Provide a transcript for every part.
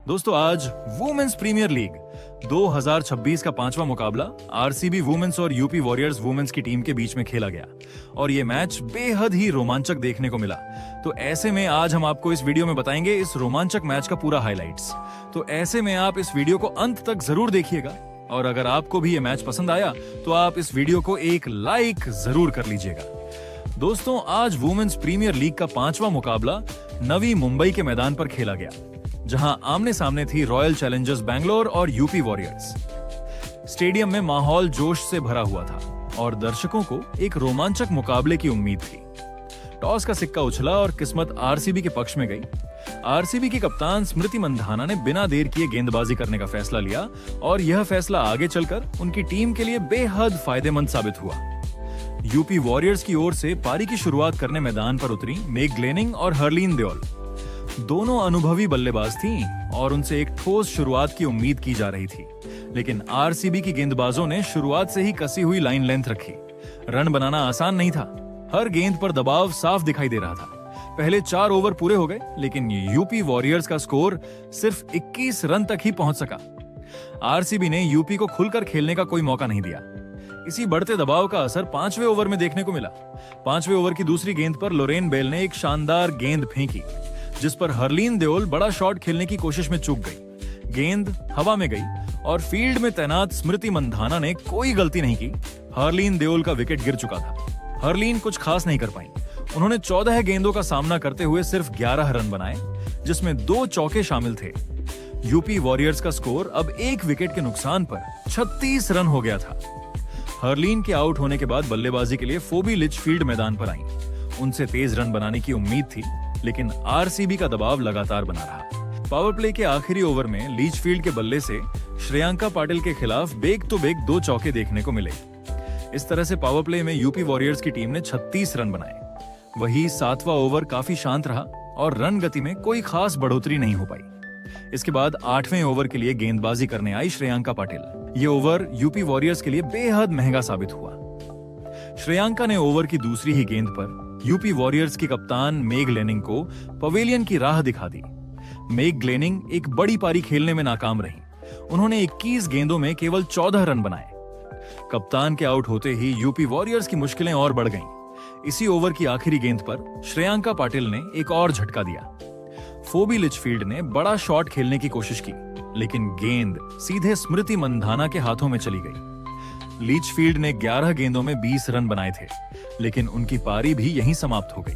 दोस्तों आज women's premier league 2026 का पांचवा मुकाबला आरसीबी वुमेन्स और यूपी वॉरियर्स वुमेन्स की टीम के बीच में खेला गया और ये मैच बेहद ही रोमांचक देखने को मिला। तो ऐसे में आज हम आपको इस वीडियो में बताएंगे इस रोमांचक मैच का पूरा हाइलाइट्स। तो ऐसे में आप इस वीडियो को अंत तक जरूर देखिएगा और अगर आपको भी ये मैच पसंद आया तो आप इस वीडियो को एक लाइक जरूर कर लीजिएगा। दोस्तों आज वुमेन्स प्रीमियर लीग का पांचवा मुकाबला नवी मुंबई के मैदान पर खेला गया, जहां आमने सामने थी रॉयल चैलेंजर्स बैंगलोर और यूपी वॉरियर्स। स्टेडियम में माहौल जोश से भरा हुआ था और दर्शकों को एक रोमांचक मुकाबले की उम्मीद थी। टॉस का सिक्का उछला और किस्मत आरसीबी के पक्ष में गई। आरसीबी की कप्तान स्मृति मंधाना ने बिना देर किए गेंदबाजी करने का फैसला लिया और यह फैसला आगे चलकर उनकी टीम के लिए बेहद फायदेमंद साबित हुआ। यूपी वॉरियर्स की ओर से पारी की शुरुआत करने मैदान पर उतरी मेग ग्लेनिंग और हरलीन देओल। दोनों अनुभवी बल्लेबाज थीं और उनसे एक ठोस शुरुआत की उम्मीद की जा रही थी, लेकिन आरसीबी की गेंदबाजों ने शुरुआत से ही कसी हुई लाइन लेंथ रखी। रन बनाना आसान नहीं था, हर गेंद पर दबाव साफ दिखाई दे रहा था। पहले 4 ओवर पूरे हो गए, लेकिन यूपी वॉरियर्स का स्कोर सिर्फ 21 रन तक ही पहुंच सका। आरसीबी ने यूपी को खुलकर खेलने का कोई मौका नहीं दिया। इसी बढ़ते दबाव का असर 5वें ओवर में देखने को मिला। 5वें ओवर की दूसरी गेंद पर लोरेन बेल ने एक शानदार गेंद फेंकी, जिस पर हरलीन देओल बड़ा शॉट खेलने की कोशिश में चूक गई। गेंद हवा में गई और फील्ड में तैनात स्मृति मंधाना ने कोई गलती नहीं की। हरलीन देओल का विकेट गिर चुका था। हरलीन कुछ खास नहीं कर पाई। उन्होंने 14 गेंदों का सामना करते हुए सिर्फ 11 रन बनाए, जिसमें 2 चौके शामिल थे। यूपी वॉरियर्स का स्कोर अब 1 विकेट के नुकसान पर 36 रन हो गया था। हरलीन के आउट होने के बाद बल्लेबाजी के लिए फोबी लिचफील्ड मैदान पर आईं। उनसे तेज रन बनाने की उम्मीद थी, लेकिन आरसीबी का दबाव लगातार बना रहा। पावर प्ले के आखिरी ओवर में लीचफील्ड के बल्ले से श्रेयांका पाटिल के खिलाफ बेग तो बेग 2 चौके देखने को मिले। इस तरह से पावर प्ले में यूपी वॉरियर्स की टीम ने 36 रन बनाए। वही 7वां ओवर काफी शांत रहा और रन गति में कोई खास बढ़ोतरी नहीं हो पाई। इसके बाद 8वें ओवर के लिए गेंदबाजी करने आई श्रेयांका पाटिल। ये ओवर यूपी वॉरियर्स के लिए बेहद महंगा साबित हुआ। श्रेयांका ने ओवर की दूसरी ही गेंद पर यूपी वॉरियर्स की कप्तान मेग ग्लेनिंग को पवेलियन की राह दिखा दी। मेग ग्लेनिंग एक बड़ी पारी खेलने में नाकाम रही। उन्होंने 21 गेंदों में केवल 14 रन बनाए। कप्तान के आउट होते ही यूपी वॉरियर्स की मुश्किलें और बढ़ गईं। इसी ओवर की आखिरी गेंद पर श्रेयांका पाटिल ने एक और झटका दिया। फोबी लिचफील्ड ने बड़ा शॉट खेलने की कोशिश की, लेकिन गेंद सीधे स्मृति मंधाना के हाथों में चली गई। लीचफील्ड ने 11 गेंदों में 20 रन बनाए थे, लेकिन उनकी पारी भी यहीं समाप्त हो गई।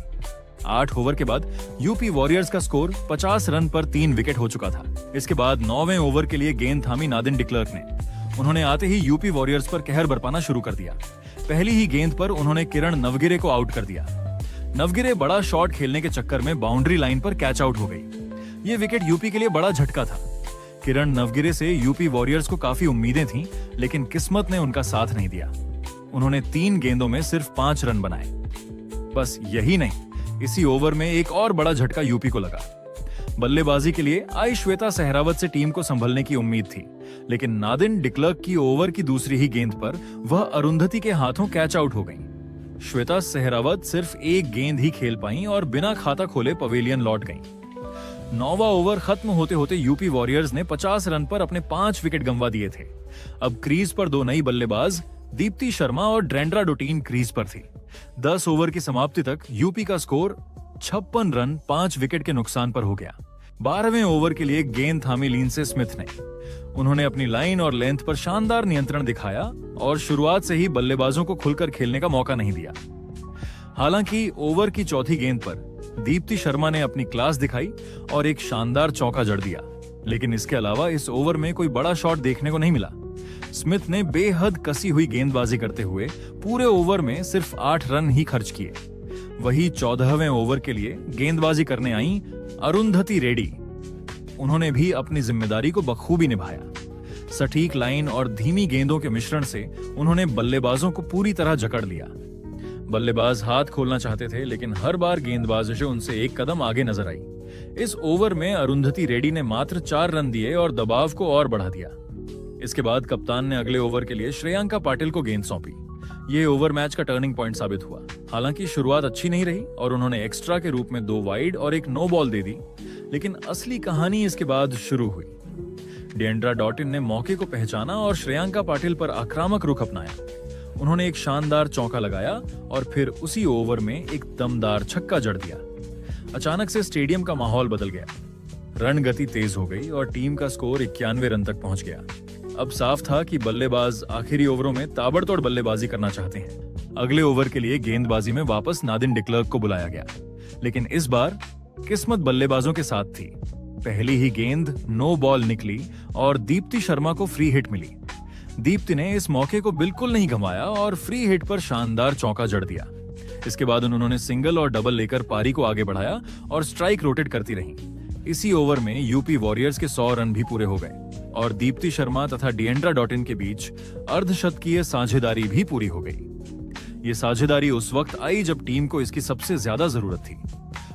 8 ओवर के बाद यूपी वॉरियर्स का स्कोर 50 रन पर 3 विकेट हो चुका था। इसके बाद 9वें ओवर के लिए गेंद थामी नादिन डिक्लर्क ने। उन्होंने आते ही यूपी वॉरियर्स पर कहर बरपाना शुरू कर दिया। पहली ही गेंद पर उन्होंने किरण नवगिरे को आउट कर दिया। नवगिरे बड़ा शॉट खेलने के चक्कर में बाउंड्री लाइन पर कैच आउट हो गई। ये विकेट यूपी के लिए बड़ा झटका था। किरण नवगिरे से यूपी वॉरियर्स को काफी उम्मीदें थीं, लेकिन किस्मत ने उनका साथ नहीं दिया। उन्होंने 3 गेंदों में सिर्फ 5 रन बनाए। बस यही नहीं, इसी ओवर में एक और बड़ा झटका यूपी को लगा। बल्लेबाजी के लिए आई श्वेता सहरावत से टीम को संभलने की उम्मीद थी, लेकिन नादिन डिक्लर्क की ओवर की दूसरी ही गेंद पर वह अरुंधति के हाथों कैच आउट हो गईं। श्वेता सहरावत सिर्फ 1 गेंद ही खेल पाईं और बिना खाता खोले पवेलियन लौट गईं। 9वां ओवर खत्म होते होते यूपी वॉरियर्स ने 50 रन पर अपने 5 विकेट गंवा दिए थे। अब क्रीज पर 2 नई बल्लेबाज दीप्ति शर्मा और ड्रेंड्रा डोटीन क्रीज पर थी। 10 ओवर की समाप्ति तक यूपी का स्कोर 56 रन 5 विकेट के नुकसान पर हो गया। 12वें ओवर के लिए गेंद थामी लिंडसे स्मिथ ने। उन्होंने अपनी लाइन और लेंथ पर शानदार नियंत्रण दिखाया और शुरुआत से ही बल्लेबाजों को खुलकर खेलने का मौका नहीं दिया। हालांकि ओवर की चौथी गेंद पर दीप्ति शर्मा ने अपनी क्लास दिखाई और एक शानदार चौका जड़ दिया, लेकिन इसके अलावा इस ओवर में कोई बड़ा शॉट देखने को नहीं मिला। स्मिथ ने बेहद कसी हुई गेंदबाजी करते हुए पूरे ओवर में सिर्फ 8 रन ही खर्च किए। वही 14वें ओवर के लिए गेंदबाजी करने आई अरुंधति रेड्डी। उन्होंने भी अपनी जिम्मेदारी को बखूबी निभाया। सटीक लाइन और धीमी गेंदों के मिश्रण से उन्होंने बल्लेबाजों को पूरी तरह जकड़ लिया। बल्लेबाज हाथ खोलना चाहते थे, लेकिन हर बार गेंदबाज उनसे एक कदम आगे नजर आई। इस ओवर में अरुंधति रेड्डी ने मात्र 4 रन दिए और दबाव को और बढ़ा दिया। इसके बाद कप्तान ने अगले ओवर के लिए श्रेयांका पाटिल को गेंद सौंपी। ये ओवर मैच का टर्निंग पॉइंट साबित हुआ। हालांकि शुरुआत अच्छी नहीं रही और उन्होंने एक्स्ट्रा के रूप में 2 वाइड और एक नो बॉल दे दी, लेकिन असली कहानी इसके बाद शुरू हुई। डिएंड्रा डॉटिन ने मौके को पहचाना और श्रेयांका पाटिल पर आक्रामक रुख अपनाया। उन्होंने एक शानदार चौका लगाया और फिर उसी ओवर में एक दमदार छक्का जड़ दिया। अचानक से स्टेडियम का माहौल बदल गया। रन गति तेज हो गई और टीम का स्कोर 91 रन तक पहुंच गया। अब साफ था कि बल्लेबाज आखिरी ओवरों में ताबड़तोड़ बल्लेबाजी करना चाहते हैं। अगले ओवर के लिए गेंदबाजी में वापस नादिन डिक्लर्क को बुलाया गया, लेकिन इस बार किस्मत बल्लेबाजों के साथ थी। पहली ही गेंद नो बॉल निकली और दीप्ति शर्मा को फ्री हिट मिली। दीप्ति ने इस मौके को बिल्कुल नहीं गंवाया और फ्री हिट पर शानदार चौका जड़ दिया। इसके बाद उन्होंने सिंगल और डबल लेकर पारी को आगे बढ़ाया और स्ट्राइक रोटेट करती रहीं। इसी ओवर में यूपी वॉरियर्स के 100 रन भी पूरे हो गए और दीप्ति शर्मा तथा डिएंड्रा डॉटिन के बीच अर्धशतकीय साझेदारी भी पूरी हो गई। ये साझेदारी उस वक्त आई जब टीम को इसकी सबसे ज्यादा जरूरत थी।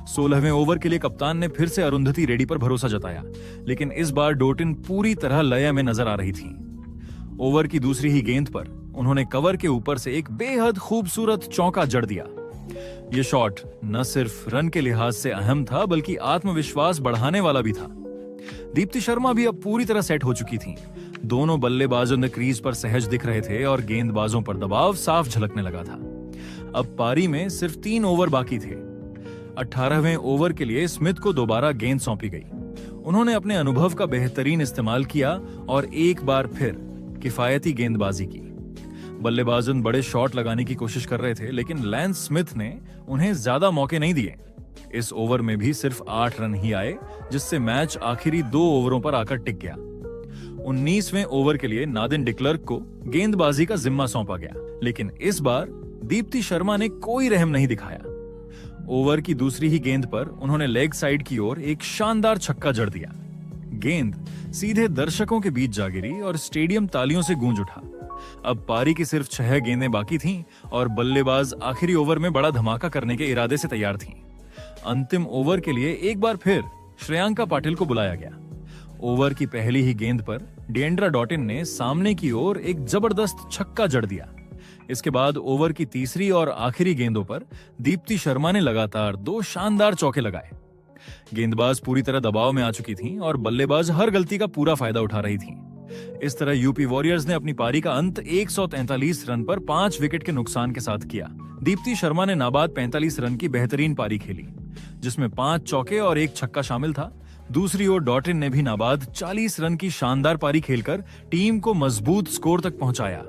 16वें ओवर के लिए कप्तान ने फिर से अरुंधति रेड्डी पर भरोसा जताया, लेकिन इस बार डॉटिन पूरी तरह लय में नजर आ रही थी। ओवर की दूसरी ही गेंद पर उन्होंने कवर के ऊपर से एक बेहद खूबसूरत चौका जड़ दिया। यह शॉट न सिर्फ रन के लिहाज से अहम था, बल्कि आत्मविश्वास बढ़ाने वाला भी था। दीप्ति शर्मा भी अब पूरी तरह सेट हो चुकी थीं। दोनों बल्लेबाजों ने क्रीज पर सहज दिख रहे थे और गेंदबाजों पर दबाव साफ झलकने लगा था। अब पारी में सिर्फ 3 ओवर बाकी थे। 18वें ओवर के लिए स्मिथ को दोबारा गेंद सौंपी गई। उन्होंने अपने अनुभव का बेहतरीन इस्तेमाल किया और एक बार फिर किफायती गेंदबाजी की। बल्लेबाजों बड़े शॉट लगाने की कोशिश कर रहे थे, लेकिन लैंस स्मिथ ने उन्हें ज्यादा मौके नहीं दिए। इस ओवर में भी सिर्फ 8 रन ही आए, जिससे मैच आखिरी 2 ओवरों पर आकर टिक गया। 19वें ओवर के लिए नादिन डिक्लर्क को गेंदबाजी का जिम्मा सौंपा गया, लेकिन इस बार दीप्ति शर्मा ने कोई रहम नहीं दिखाया। ओवर की दूसरी ही गेंद पर उन्होंने लेग साइड की ओर एक शानदार छक्का जड़ दिया। गेंद सीधे दर्शकों के बीच जा गिरी और स्टेडियम तालियों से गूंज उठा। अब पारी की सिर्फ 6 गेंदें बाकी थीं और बल्लेबाज आखिरी ओवर में बड़ा धमाका करने के इरादे से तैयार थीं। अंतिम ओवर के लिए एक बार फिर श्रेयांका पाटिल को बुलाया गया। ओवर की पहली ही गेंद पर डिएंड्रा डॉटिन ने सामने की ओर एक जबरदस्त छक्का जड़ दिया। इसके बाद ओवर की तीसरी और आखिरी गेंदों पर दीप्ति शर्मा ने लगातार 2 शानदार चौके लगाए। गेंदबाज पूरी तरह दबाव में आ चुकी थीं और बल्लेबाज हर गलती का पूरा फायदा उठा रही थीं। इस तरह यूपी वॉरियर्स ने अपनी पारी का अंत 143 रन पर 5 विकेट के नुकसान के साथ किया। दीप्ति शर्मा ने नाबाद 45 रन की बेहतरीन पारी खेली, जिसमें 5 चौके और 1 छक्का शामिल था। दूसरी ओर डॉटिन ने भी नाबाद 40 रन की शानदार पारी खेलकर टीम को मजबूत स्कोर तक पहुंचाया।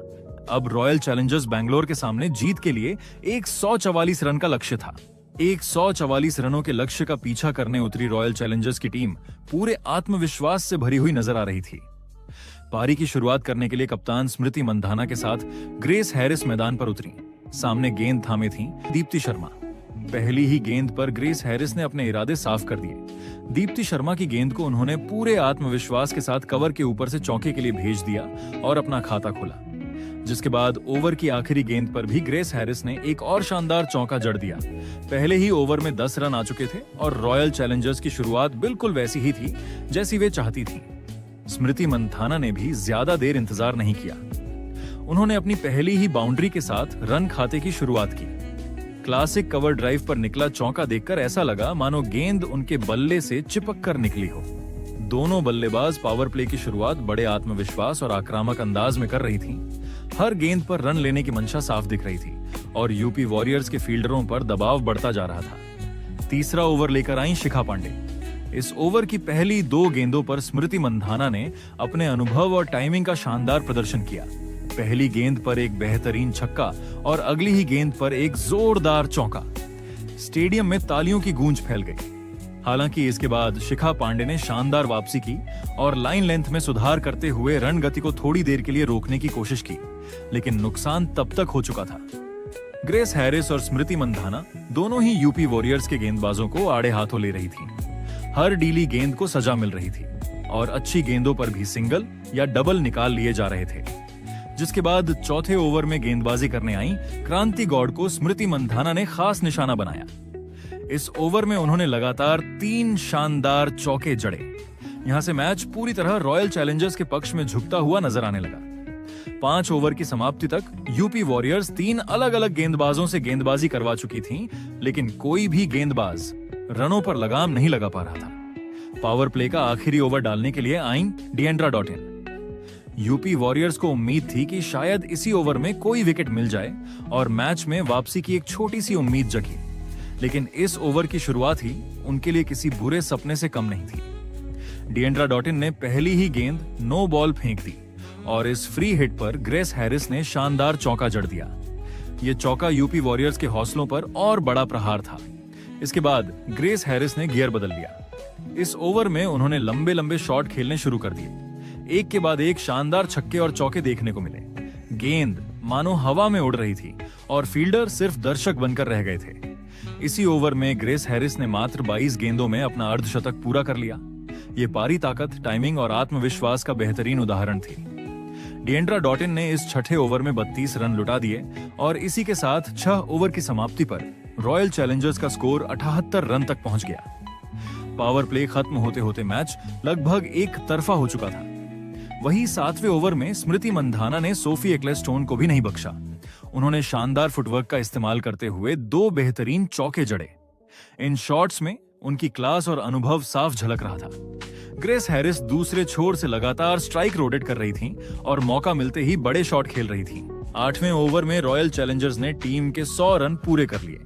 अब रॉयल चैलेंजर्स बैंगलोर के सामने जीत के लिए एक 144 रन का लक्ष्य था। 144 रनों के लक्ष्य का पीछा करने उतरी रॉयल चैलेंजर्स की टीम पूरे आत्मविश्वास से भरी हुई नजर आ रही थी। पारी की शुरुआत करने के लिए कप्तान स्मृति मंधाना के साथ ग्रेस हैरिस मैदान पर उतरी। सामने गेंद थामे थीं दीप्ति शर्मा। पहली ही गेंद पर ग्रेस हैरिस ने अपने इरादे साफ कर दिए। दीप्ति शर्मा की गेंद को उन्होंने पूरे आत्मविश्वास के साथ कवर के ऊपर से चौके के लिए भेज दिया और अपना खाता खोला। जिसके बाद ओवर की आखिरी गेंद पर भी ग्रेस हैरिस ने एक और शानदार चौका जड़ दिया। पहले ही ओवर में 10 रन आ चुके थे और रॉयल चैलेंजर्स की शुरुआत बिल्कुल वैसी ही थी जैसी वे चाहती थी। स्मृति मंधाना ने भी ज्यादा देर इंतजार नहीं किया। उन्होंने अपनी पहली ही बाउंड्री के साथ रन खाते की शुरुआत की। क्लासिक कवर ड्राइव पर निकला चौका देखकर ऐसा लगा मानो गेंद उनके बल्ले से चिपक कर निकली हो। दोनों बल्लेबाज पावर प्ले की शुरुआत बड़े आत्मविश्वास और आक्रामक अंदाज में कर रही थीं। हर गेंद पर रन लेने की मंशा साफ दिख रही थी और यूपी वॉरियर्स के फील्डरों पर दबाव बढ़ता जा रहा था। तीसरा ओवर लेकर आई शिखा पांडे। इस ओवर की पहली 2 गेंदों पर स्मृति मंधाना ने अपने अनुभव और टाइमिंग का शानदार प्रदर्शन किया। पहली गेंद पर एक बेहतरीन छक्का और अगली ही गेंद पर एक जोरदार चौका। स्टेडियम में तालियों की गूंज फैल गई। हालांकि इसके बाद शिखा पांडे ने शानदार वापसी की और लाइन लेंथ में सुधार करते हुए रन गति को थोड़ी देर के लिए रोकने की कोशिश की, लेकिन नुकसान तब तक हो चुका था। ग्रेस हैरिस और स्मृति मंधाना दोनों ही यूपी वॉरियर्स के गेंदबाजों को आड़े हाथों ले रही थीं। हर डीली गेंद को सजा मिल रही थी और अच्छी गेंदों पर भी सिंगल या डबल निकाल लिए जा रहे थे। जिसके बाद चौथे ओवर में गेंदबाजी करने आई क्रांति गौड़ को स्मृति मंधाना ने खास निशाना बनाया। इस ओवर में उन्होंने लगातार 3 शानदार चौके जड़े। यहां से मैच पूरी तरह रॉयल चैलेंजर्स के पक्ष में झुकता हुआ नजर आने लगा। 5 ओवर की समाप्ति तक यूपी वॉरियर्स 3 अलग अलग गेंदबाजों से गेंदबाजी करवा चुकी थी, लेकिन कोई भी गेंदबाज रनों पर लगाम नहीं लगा पा रहा था। पावर प्ले का आखिरी ओवर डालने के लिए आईं डिएंड्रा डॉटिन। यूपी वॉरियर्स को उम्मीद थी कि शायद इसी ओवर में कोई विकेट मिल जाए और मैच में वापसी की एक छोटी सी उम्मीद जगी, लेकिन इस ओवर की शुरुआत ही उनके लिए किसी बुरे सपने से कम नहीं थी। डिएंड्रा डॉटिन ने पहली ही गेंद नो बॉल फेंक दी और इस फ्री हिट पर ग्रेस हैरिस ने शानदार चौका जड़ दिया। ये चौका यूपी वॉरियर्स के हौसलों पर और बड़ा प्रहार था। इसके बाद ग्रेस हैरिस ने गियर बदल लिया। इस ओवर में उन्होंने लंबे लंबे शॉट खेलने शुरू कर दिए। एक के बाद एक शानदार छक्के और चौके देखने को मिले। गेंद मानो हवा में उड़ रही थी और फील्डर सिर्फ दर्शक बनकर रह गए थे। इसी ओवर में ग्रेस हैरिस ने मात्र 22 गेंदों में अपना अर्धशतक पूरा कर लिया। ये पारी ताकत, टाइमिंग और आत्मविश्वास का बेहतरीन उदाहरण थी। डिएंड्रा डॉटिन ने इस छठे ओवर में 32 रन लुटा दिए और इसी के साथ 6 ओवर की समाप्ति पर रॉयल चैलेंजर्स का स्कोर 78 रन तक पहुंच गया। पावर प्ले खत्म होते होते मैच लगभग एक तरफा हो चुका था। वही 7वें ओवर में स्मृति मंधाना ने सोफी एक्लेस्टोन को भी नहीं बख्शा। उन्होंने शानदार फुटवर्क का इस्तेमाल करते हुए 2 बेहतरीन चौके जड़े। इन शॉट्स में उनकी क्लास और अनुभव साफ झलक रहा था। ग्रेस हैरिस दूसरे छोर से लगातार स्ट्राइक रोटेट कर रही थीं और मौका मिलते ही बड़े शॉट खेल रही थीं। 8वें ओवर में रॉयल चैलेंजर्स ने टीम के 100 रन पूरे कर लिए।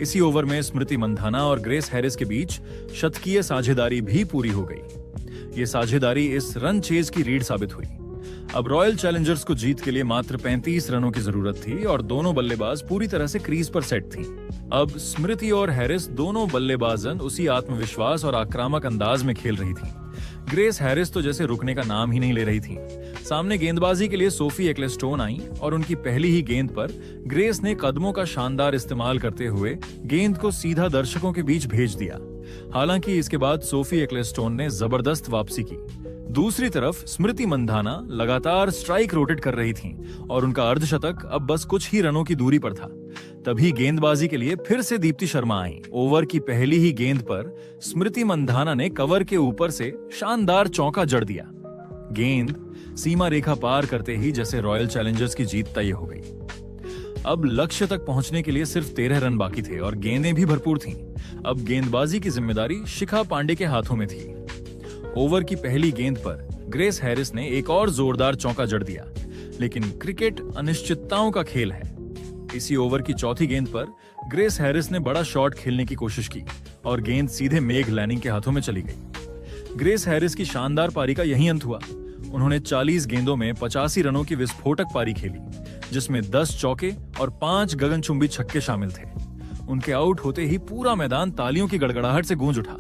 इसी ओवर में स्मृति मंधाना और ग्रेस हैरिस के बीच शतकीय साझेदारी भी पूरी हो गई। ये साझेदारी इस रन चेज की रीढ़ साबित हुई। अब रॉयल चैलेंजर्स को जीत के लिए मात्र 35 रनों की जरूरत थी और दोनों बल्लेबाज पूरी तरह से क्रीज पर सेट थी। अब स्मृति और हैरिस दोनों बल्लेबाजन उसी आत्मविश्वास और आक्रामक अंदाज में खेल रही थी। ग्रेस हैरिस तो जैसे रुकने का नाम ही नहीं ले रही थी। सामने गेंदबाजी के लिए सोफी एक्लेस्टोन आई और उनकी पहली ही गेंद पर ग्रेस ने कदमों का शानदार इस्तेमाल करते हुए गेंद को सीधा दर्शकों के बीच भेज दिया। हालांकि इसके बाद सोफी एक्लेस्टोन ने जबरदस्त वापसी की। दूसरी तरफ स्मृति मंधाना लगातार स्ट्राइक रोटेट कर रही थीं और उनका अर्धशतक अब बस कुछ ही रनों की दूरी पर था। तभी गेंदबाजी के लिए फिर से दीप्ति शर्मा आईं। ओवर की पहली ही गेंद पर स्मृति मंधाना ने कवर के ऊपर से शानदार चौका जड़ दिया। गेंद सीमा रेखा पार करते ही जैसे रॉयल चैलेंजर्स की जीत तय हो गई। अब लक्ष्य तक पहुंचने के लिए सिर्फ 13 रन बाकी थे और गेंदें भी भरपूर थीं। अब गेंदबाजी की जिम्मेदारी शिखा पांडे के हाथों में थी। ओवर की पहली गेंद पर ग्रेस हैरिस ने एक और जोरदार चौका जड़ दिया, लेकिन क्रिकेट अनिश्चितताओं का खेल है। इसी ओवर की चौथी गेंद पर ग्रेस हैरिस ने बड़ा शॉट खेलने की कोशिश की और गेंद सीधे मेघ लैनिंग के हाथों में चली गई। ग्रेस हैरिस की शानदार पारी का यही अंत हुआ। उन्होंने 40 गेंदों में 85 रनों की विस्फोटक पारी खेली, जिसमें 10 चौके और 5 गगनचुंबी छक्के शामिल थे। उनके आउट होते ही पूरा मैदान तालियों की गड़गड़ाहट से गूंज उठा।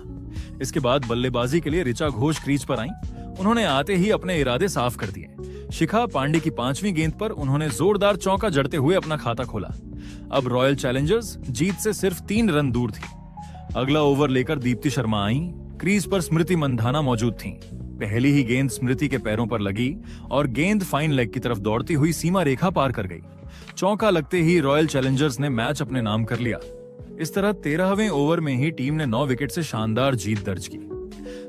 इसके बाद बल्लेबाजी के लिए ऋचा घोष क्रीज पर आईं। उन्होंने आते ही अपने इरादे साफ कर दिए। शिखा पांडे की 5वीं गेंद पर उन्होंने जोरदार चौका जड़ते हुए अपना खाता खोला। अब रॉयल चैलेंजर्स जीत से सिर्फ 3 रन दूर थी। अगला ओवर लेकर दीप्ति शर्मा आईं। क्रीज पर स्मृति मंधाना मौजूद थीं। पहली ही गेंद स्मृति के पैरों पर लगी और गेंद फाइन लेग की तरफ दौड़ती हुई सीमा रेखा पार कर गई। चौका लगते ही रॉयल चैलेंजर्स ने मैच अपने नाम कर लिया। इस तरह 13वें ओवर में ही टीम ने 9 विकेट से शानदार जीत दर्ज की।